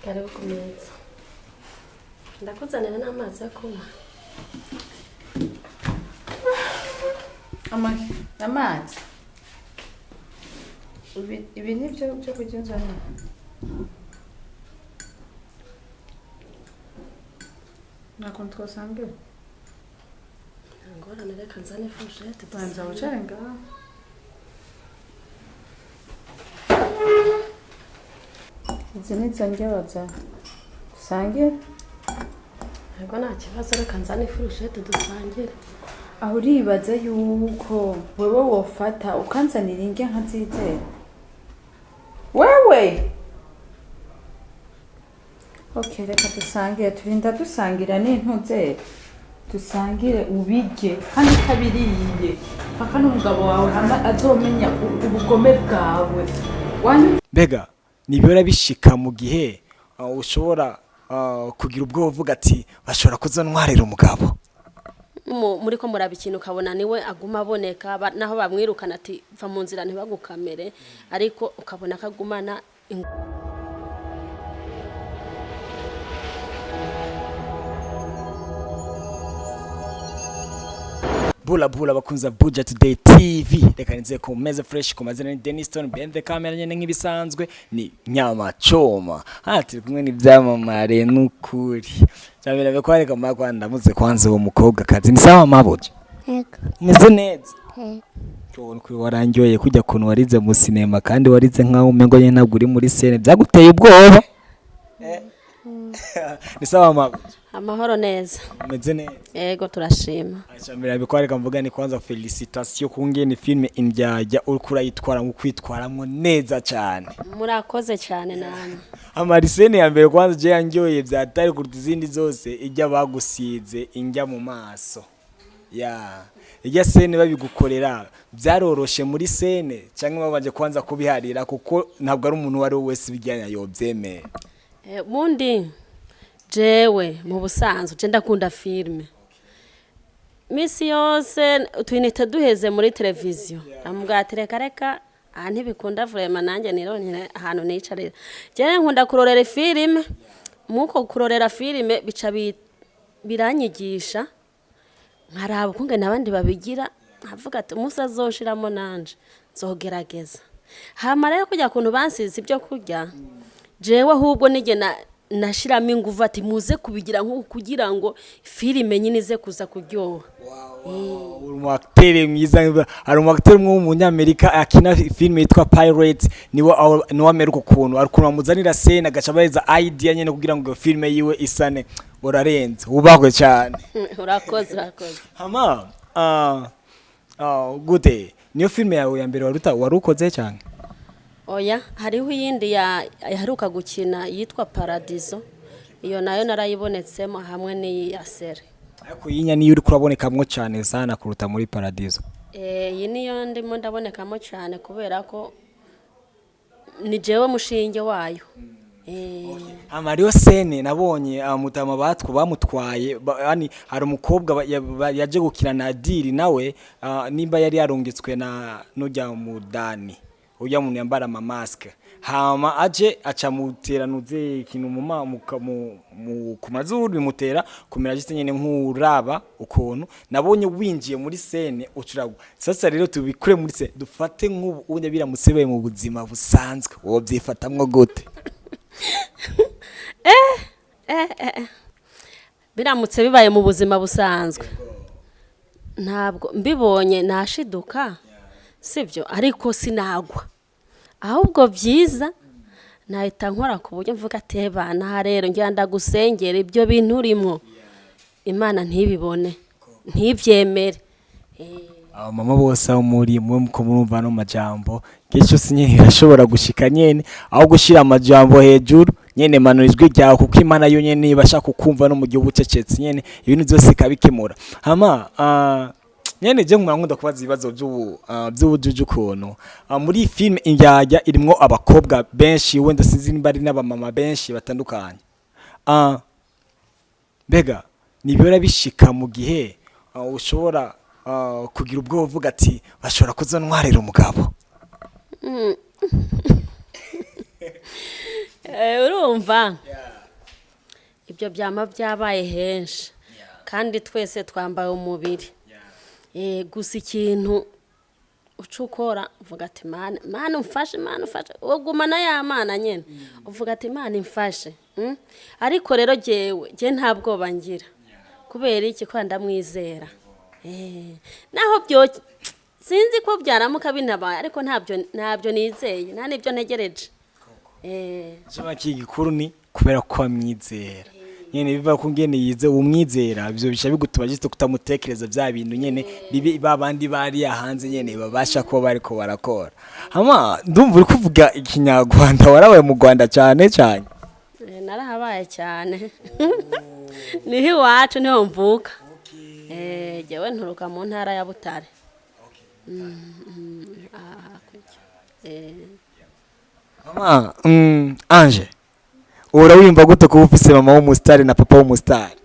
Karibu ku meza. Ndakuzanira n'amazi yo kunywa. Amazi. Ibi nibyo byo kugenzana. Nakon twasangiye. Ngora nereka nzane fourchette tubanza ucenga. Izi ni zanjye baza. Sangiye. Ntabwo nta kibazo reka nzane fourchette dusangire. Aho uribaza yuko wewe wofata ukanzanira inge nka zizera. Wewe. Okay, reka dusangire turinda dusangira n'intuze. Dusangire ubige kandi kabiriye. Paka n'umugabo wawe hama azomenya ubugome bwawe. Mbega nibyo bishika mu gihe ushobora kugira ubwo uvuga ati bashobora kuzantwarira umugabo. Muri ko muraba ikintu ukabona niwe aguma aboneka naho bamwirukana ati va mu nzira ntibagukamere ariko ukabona kagumana Bula bakunza Buja Today TV reka nize ku meze fresh ku mazina ni Deniston behind the camera nyene nk'ibisanzwe ni nyama choma hati kumwe ni byamamare n'ukuri cyabira be kwareka makwa ndamuze kwanze uwo mukobwa kazi ni sawa maboje yego meze neza cyo kuri Arongoye kujya kuntu warize mu cinema kandi warize nkaho umengo nyene ntabwo uri muri scene byaguteye ubwoba ni sawa maboje amahoro neza meze neza yego turashima acambira bikwareka mvuga ni kwanza felicitation kungene filme Indyarya urukura yitwara nko kwitwaramwo neza cyane murakoze cyane namwe amarisene ya mbere kwanza je yanjoye byatari kuruta izindi zose ijya bagusize injya mu maso ijya sene babigukorera byaroroshe muri sene cyangwa babanje kwanza kubiharira kuko ntabwo ari umuntu wari wese bijyanya yobyemeye mundi jewe mu busanzwe je ndakunda filme misi yose twinite duheze muri televiziyo amubwatereka reka ntibikunda vraiment nanjye nironye ahantu nicarira je nkunda kurorera filme muko kurorera filme bica biranyigisha nkaraba kunge nabandi babigira nkavuga ati umunsi azoshiramo nanje nzogerageza hama rero kujya kuntu bansize ibyo kurya jewe ahubwo nige nashiramo inguvu ati muze kubigira nko kugira ngo filime nyine ize kuza kuryoha. Uri acteur mwiza ari acteur mwe w'umunyamerika akina filime yitwa Pirates niwe Amerika kuntu ari kunamuzanira scene agaca bayeza idea nyene kugira ngo filime yiwe isane urarenze ubakwe cyane. Urakoze hama gute niyo filime yawe ya mbere warukoze cyane oya hariho iyindi yaheruka gukina yitwa Paradiso iyo nayo narayibonetsemo hamwe n'iyi ya sere ariko yinya niyo uri kurabonekamwo cyane sana kuruta muri Paradiso iyi niyo ndimo ndabonekamo cyane kubera ko ni jewe mushinge wayo amariyo sene nabonye amutama bamutwaye yani hari umukobwa yaje gukina na diri nawe nimba yari yarungitswe na nujya mu Dani uya muntu yambara ama mask hama aje aca muteranuze ikintu mu kumazuru bimutera kumera gise nyene nk'uraba ukuntu nabonye winjiye muri scene ucuragwa sasa rero tubikure muri scene dufate nk'ubu unye biramusebeye mu buzima busanzwe wo byifatamwe gute biramutse bibaye mu buzima busanzwe ntabwo mbibonye nashiduka sibyo ariko sinagwa ahubwo byiza nahita nkora ku buryo mvuga atebana rero ngira ndagusengera ibyo bintu urimo Imana ntibibone ntibyemere mama bose muri muko murumva no majambo gico sinye irashobora gushika nyene aho gushira amajambo hejuru nyene manurizwe ryawe kuko Imana yo nyene ibasha kukumva no mu gihe ubucecetse nyene ibintu byose kabikemura hama nyene je nkunda kubaza ibibazo by'ubujuju kuntu muri film Indyarya irimwo abakobwa benshi wenda sinzi nimbari n'abamama benshi batandukanye mbega nibyo bishika mu gihe ushobora kugira ubwo uvuga ati bashobora kuzantwarira umugabo urumva ibyo byama byabaye henshi kandi twese twambaye umubiri gusa ikintu ucukora uvuga ati mana umfashe ugumana ya mana nyene uvuga ati mana imfashe ariko rero je nta bwoba ngira kubera iki ko ndamwizera naho byo sinzi ko byaramuka binabaye ariko ntabyo nizeye nta nibyo ntegereje Jama kigikuru ni kubera ko amwizera nyene biva ku ngene yize umwizera byo bisha bigutuma gito kutamutekereza bya bintu nyene bibi babandi bari yahanze nyene babasha ko bariko barakora hama ndumva uri kuvuga ikinyarwanda warabaye mu Rwanda cyane narahabaye cyane niho iwacu niho mvuka jewe nturuka mu ntara ya Butare mama Ange urawimba gute ko ufise mama w'umusitari na papa w'umusitari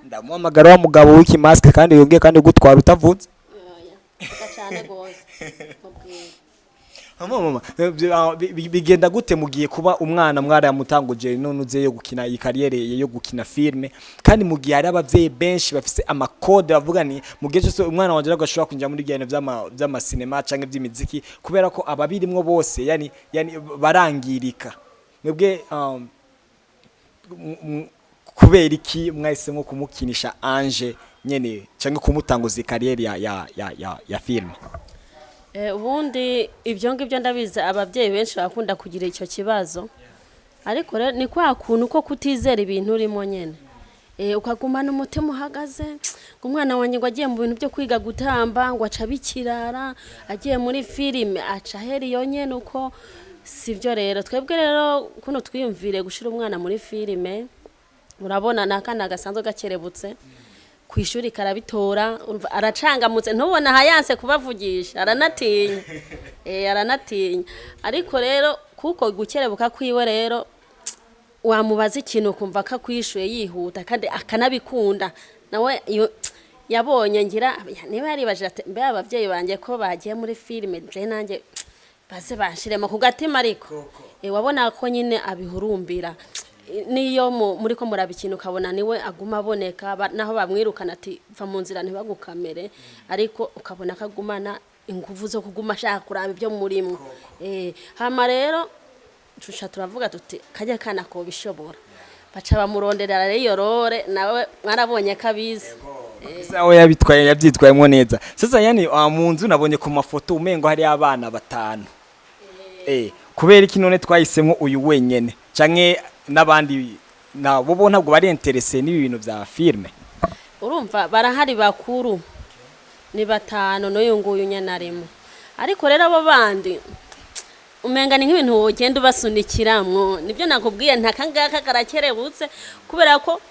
ndamuhamagara wa mugabo w'ikimaske kandi yongeye kandi gutwara utavuze mama bigenda gute mugiye kuba umwana mwara yamutanguje none uze yo gukina iyi kariyere yo gukina filme kandi mugiye ari abavyeyi benshi bafise amakode bavuga ni mugiye cyose umwana wanje agashobora kunja muri gihene vy'ama cinema canke vy'imiziki kubera ko ababirimwo bose yani barangirika mwebwe kubera iki mwahise nko kumukinisha Ange nyene canke kumutanguza kariyere ya filme ubundi ibyo ngibyo ndabizi abavyeyi benshi bakunda kugira icyo kibazo ariko rero ni kwa kuntu ko kutizera ibintu urimo nyene ukagumana umutima uhagaze umwana wanjye ngo agiye mu bintu byo kwiga gutamba ngo aca bikirara agiye muri filime aca heri yo nyene uko sivyo rero twebwe rero kuno twiyumvire gushira umwana muri filime urabona nakana gasanzwe gakerebutse kwishuri karabitora aracangamutse ntubona hayanse kubavugisha aranatinya aranatinya ariko rero kuko gukerebuka kwiwe rero wamubaza ikintu kumva ka kwishuye yihuta kandi akanabikunda nawe yabonye ngira niba yaribaje ati mbe abavyeyi banje ko bagiye muri filime je nanjye baze banshirema ku gatima ariko wabona ko nyine abihurumbira niyo muri ko murabikino ukabona niwe aguma aboneka naho bamwirukana ati va mu nzira ntibagukamere ariko ukabona kagumana ingufu zo kuguma ashaka kuraba ibyo murimo hama rero tusha turavuga tuti kajya kana ko bishobora baca bamuronderera rero rore nawe mwarabonye kabizi sawe yabyitwayemo neza sasa yani mu nzu nabonye ku mafoto umengo hari abana batanu kubera iki none twahisemo uyu wenyene canke nabandi nabo ntabwo bari interesse n'ibi bintu bya filme urumva barahari bakuru ni batanu n'uyu nguyu nyanarimo ariko rero abo bandi umenga ni nk'ibintu wogenda ubasunikiramwo nibyo nakubwiye ntakangaka karakerebutse kubera ko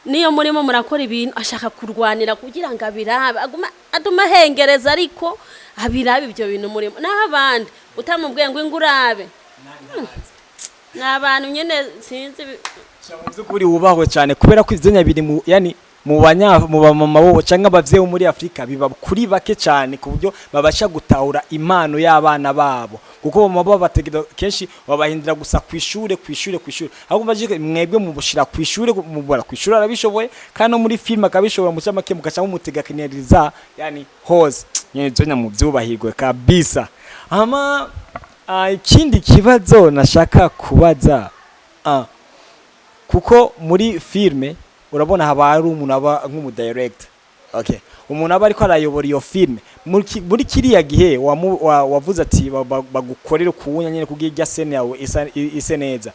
niyo murimo murakora ibintu ashaka kurwanira kugira ngo abirabe aduma hengereza ariko abirabe ibyo bintu murimo naho abandi utamubwiye ngo ingurabe n'abantu nyene sinzi cyamuze kuri wubahwe cyane kubera ko izenya biri mu yani mu bamama bo canke abavyeyi muri Afrika biba kuri bake cyane ku buryo babasha gutahura impano y'abana babo kuko bamama bategera kenshi babahindira gusa kw'ishure ahubwo baje mwebwe mu bushira kw'ishure mubora kw'ishure arabishoboye kandi no muri film akabishobora mu cyamake mukaca mumutega kineriza yani hose nyene zonya mu byubahirwe kabisa ama ikindi kibazo nashaka kubaza kuko muri filme urabona haba ari umuntu aba nk'umu director umuntu aba ariko arayobora iyo filme muri kiriya gihe wavuze ati bagukorera kuwunya nyene kugira ijya scene yawe ise neza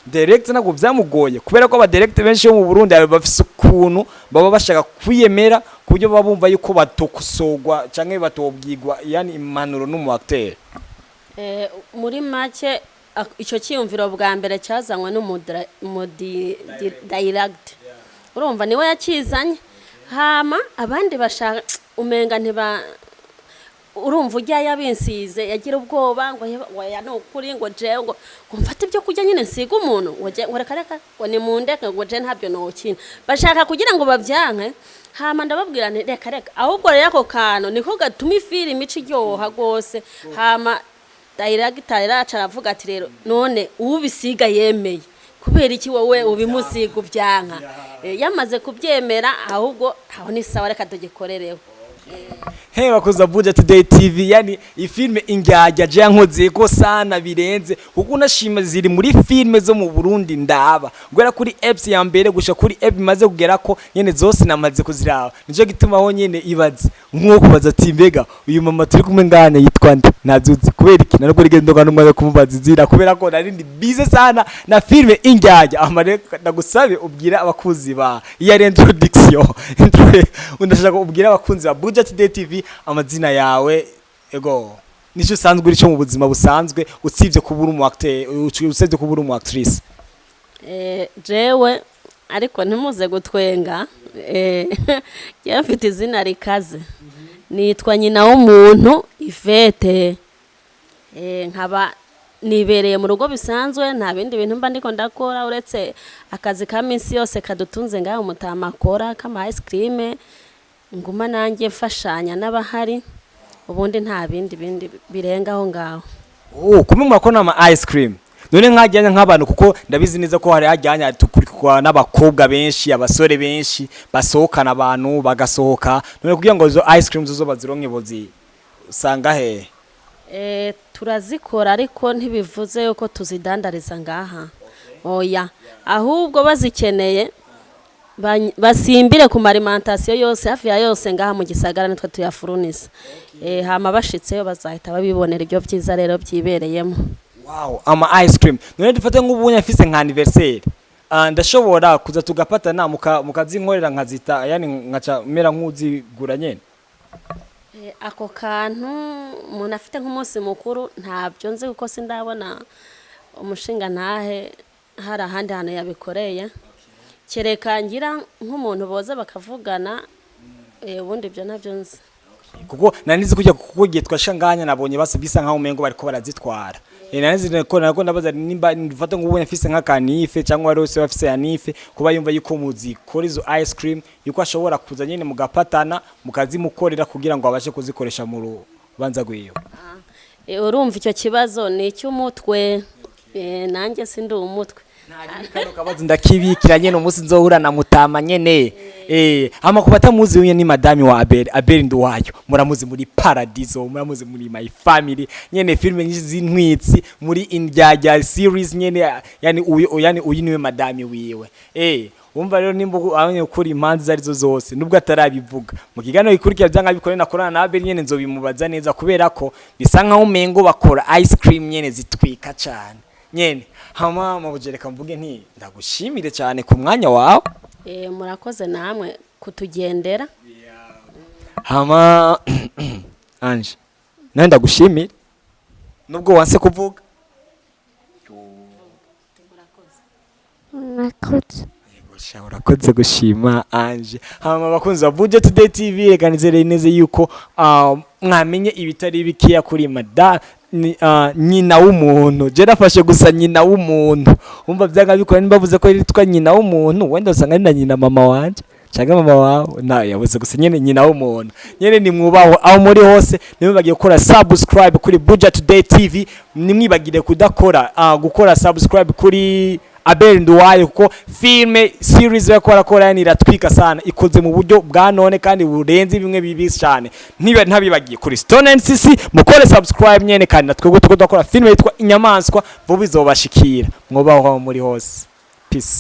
director nako byamugoye kubera ko aba director benshi yo mu Burundi bafise ukuntu baba bashaka kwiyemera kubyo babumva yuko batokusogwa canke batobwigwa yani impanuro n'umu acteur muri make icyo cyiyumviro bwa mbere cyazanywe n'umudi direct urumva niwe yakizanye hama abandi bashaka umenga urumva ujya yabinsize yagira ubwoba ngo waya no kuri ngo je ngo mfate ibyo kujya nyine nsiga umuntu ngo reka ngo ni mundeke ngo je ntabyo nokina bashaka kugira ngo babyanke hama ndababwira nti reka ahubwo rero ako kantu niko gatuma ifilm iciryoha gose hama director iraca aravuga ati rero none ubisiga yemeye kubera iki wowe ubimusiga ubyanka yamaze kubyemera ahubwo aho ni sawa reka tugikorereho. Hey bakoza Budget Today TV, yani ifilme Indyarya je yankoze ko sana birenze kuko unashima ziri muri filme zo mu Burundi ndaba gwera kuri apps ya mbere gusha kuri app maze kugera ko nyene zose namaze kuziraba nico gituma ho nyene ibaze nko kubaza ati mbega uyu mama turi kumwe nganya yitwa nde nazuzi kubera iki nariko rigendo ngano mwaze kumubaza izira kubera ko nari ndi bize sana na filme Indyarya amareka ndagusabe ubwira abakuzi ba ya introduction undashaka ubwira abakunzi ba Budget Today TV amazina yawe ego nico sanzwe uri cyo mu buzima busanzwe utsivye kubura umu acteur usevye kubura umu actrice jewe ariko ntimuze gutwenga yafite izina rikaze nitwa nyina w'umuntu Ivete nkaba nibereye mu rugo bisanzwe nta bindi bintu mba ndiko ndakora uretse akazi ka minsi yose kadutunze ngaho umutamakora kama ice cream nguma nanjye mfashanya n'abahari ubundi nta bindi birengaho ngaho. Kumwe mwakona ama ice cream none nkajyanye nk'abantu kuko ndabizi neza ko hari hajyanye tukurikwa n'abakobwa benshi abasore benshi basohokana abantu bagasohoka none kugira ngo zo ice cream zo bazironke bozi usanga he turazikora ariko ntibivuze yuko tuzidandariza ngaha oya ahubwo bazikeneye basimbire ku alimentation yose hafi ya yose ngaha mu gisagara nitwe tuyafurunisa hama bashitseyo bazahita babibonera ibyo byiza rero byibereyemo. Wow, ama ice cream none dufate nk'ubunya afise nka anniversaire ndashobora kuza tugapatana mukazinkorera nkazita yani nkaca mera nk'uzigura nyene ako kantu umuntu afite nk'umunsi mukuru ntabyo nzi kuko sindabona umushinga ntahe hari ahandi hantu yabikoreye kereka ngira nk'umuntu boza bakavugana ubundi byo nabyo nzi kuko nanizi kujya kukugiye twashanganya nabonye base bisa nkaho umengo bariko barazitwara nanizi ko nabaza nimba ndufata nk'ubonye afise nk'akanife cyangwa wari wose bafise yanife kuba yumva yuko muzikora izo ice cream yuko ashobora kuza nyene mugapatana mukazimukorera kugira ngo abashe kuzikoresha mu rubanza rwiyo. Urumva icyo kibazo ni cy'umutwe nanjye sindi umutwe kano kabazo ndakibikira nyene umunsi nzohura na mutama nyene ama kubata muzi uye ni madami wa Abel nduwayo muramuzi muri Paradiso muramuzi muri My Family nyene filme z'intwitsi muri Indyarya series nyene yani uyu niwe madami wiwe umva rero nimba abanye ukuri impanzi zarizo zose nubwo atarabivuga mu kigano gikurikira byanga bikore nakorana na Abel nyene nzobimubaza neza kubera ko bisa nkaho umengo bakora ice cream nyene zitwika cyane nyene hama mubujereka mvuge nti ndagushimire cyane ku mwanya wawe murakoze namwe kutugendera hama Anje nawe ndagushimire nubwo wanse kuvuga urakoze gushima Anje hama bakunze Budget Today TV reganizere neze yuko mwamenye ibitari bikiya kuri mada nyina w'umuntu je nafashe gusa nyina w'umuntu umva byaga bikora nimbavuze ko yitwa nyina w'umuntu wenda usanga ari na nyina mama wanje cyangwa mama wawe na yavuze gusa nyina w'umuntu nyene ni mwubaho aho muri hose nimwibagiye gukora subscribe kuri Budget Today TV nimwibagire gukora subscribe kuri Abel Nduwayo kuko filme series bakora yani iratwika sana ikoze mu buryo bwa none kandi burenze bimwe bibi cyane ntabibagiye kuri Stone NCC mukore subscribe nyene kandi natwe tukora filme yitwa Inyamaswa vuba izobashikira mwobaho muri hose peace.